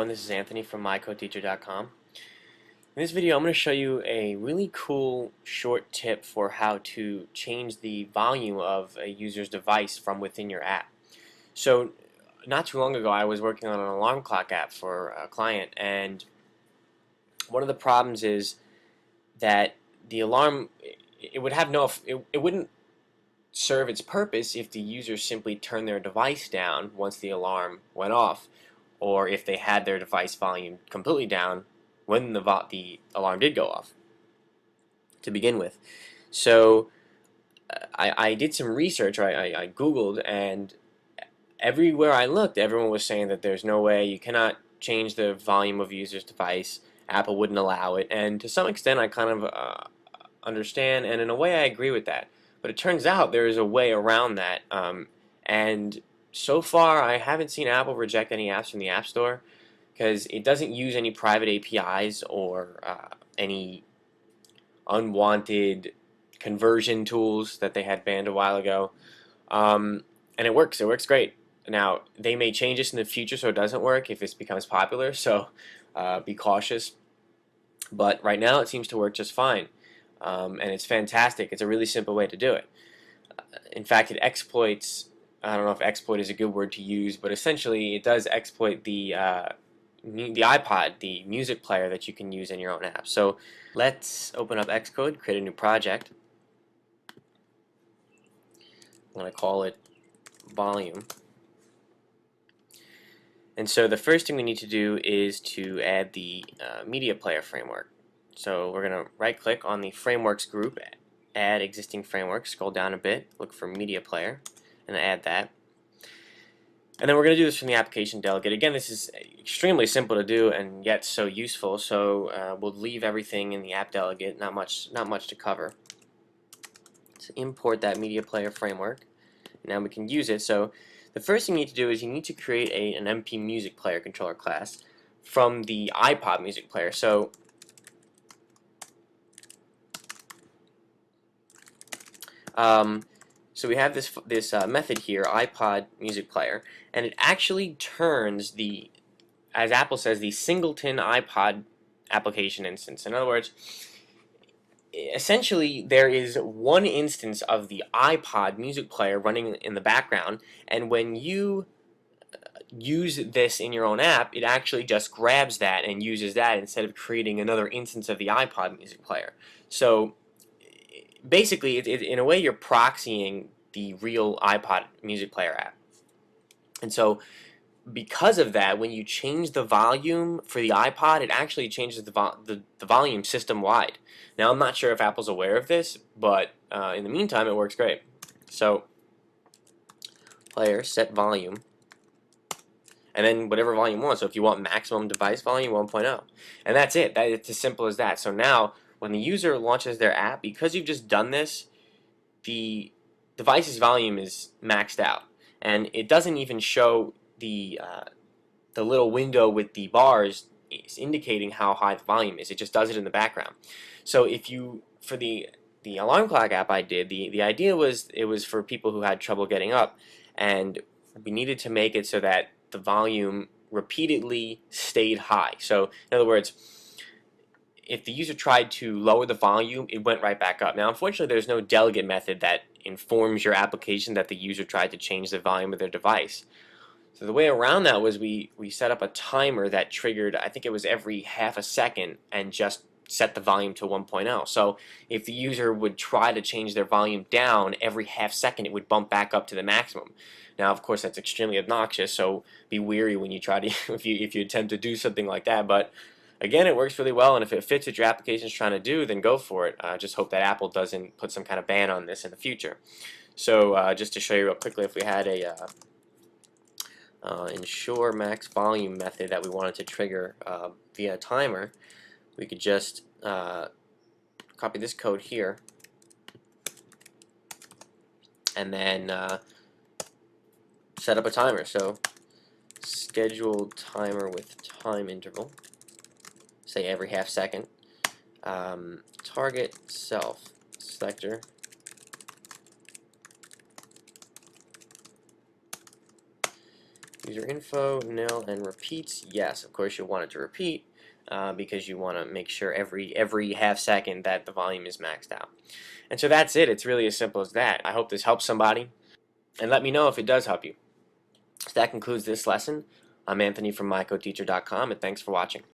this is Anthony from mycodeteacher.com. In this video I'm going to show you a really cool short tip for how to change the volume of a user's device from within your app. So not too long ago I was working on an alarm clock app for a client, and one of the problems is that the alarm it would have no it wouldn't serve its purpose if the user simply turned their device down once the alarm went off, or if they had their device volume completely down when the alarm did go off to begin with. So I did some research, or I Googled, and everywhere I looked, everyone was saying that there's no way, you cannot change the volume of a user's device. Apple wouldn't allow it, and to some extent I kind of understand, and in a way I agree with that. But it turns out there is a way around that, and so far I haven't seen Apple reject any apps from the App Store because it doesn't use any private APIs or any unwanted conversion tools that they had banned a while ago. And it works. It works great. Now, they may change this in the future so it doesn't work if this becomes popular, so be cautious. But right now it seems to work just fine. And it's fantastic. It's a really simple way to do it. In fact, it exploits, I don't know if exploit is a good word to use, but essentially it does exploit the iPod, the music player that you can use in your own app. So let's open up Xcode, create a new project. I'm going to call it volume. And so the first thing we need to do is to add the media player framework. So we're going to right click on the frameworks group, add existing framework, scroll down a bit, look for media player, and add that. And then we're going to do this from the application delegate. Again, this is extremely simple to do and yet so useful, so we'll leave everything in the app delegate, not much to cover. So import that media player framework. Now we can use it. So the first thing you need to do is you need to create an MP music player controller class from the iPod music player. So we have this method here, iPod music player, and it actually turns the, as Apple says, the singleton iPod application instance. In other words, essentially there is one instance of the iPod music player running in the background, and when you use this in your own app, it actually just grabs that and uses that instead of creating another instance of the iPod music player. So basically, in a way, you're proxying the real iPod music player app. And so because of that, when you change the volume for the iPod, it actually changes the volume system-wide. Now, I'm not sure if Apple's aware of this, but in the meantime, it works great. So player set volume, and then whatever volume you want. So if you want maximum device volume, 1.0. And that's it. It's as simple as that. So now, when the user launches their app, because you've just done this, the device's volume is maxed out. And it doesn't even show the little window with the bars indicating how high the volume is. It just does it in the background. So if you, for the alarm clock app I did, the idea was it was for people who had trouble getting up, and we needed to make it so that the volume repeatedly stayed high. So in other words, if the user tried to lower the volume, it went right back up. Now, unfortunately, there's no delegate method that informs your application that the user tried to change the volume of their device. So the way around that was we set up a timer that triggered, I think it was every half a second, and just set the volume to 1.0. So if the user would try to change their volume down every half second, it would bump back up to the maximum. Now, of course, that's extremely obnoxious, so be wary when you try to if you attempt to do something like that. But again, it works really well, and if it fits what your application is trying to do, then go for it. Just hope that Apple doesn't put some kind of ban on this in the future. So just to show you real quickly, if we had a ensure max volume method that we wanted to trigger via a timer, we could just copy this code here and then set up a timer. So schedule timer with time interval, say every half second. Target self selector, User info, nil, and repeats. Yes, of course you want it to repeat because you want to make sure every half second that the volume is maxed out. And so that's it. It's really as simple as that. I hope this helps somebody, and let me know if it does help you. So that concludes this lesson. I'm Anthony from mycodeteacher.com, and thanks for watching.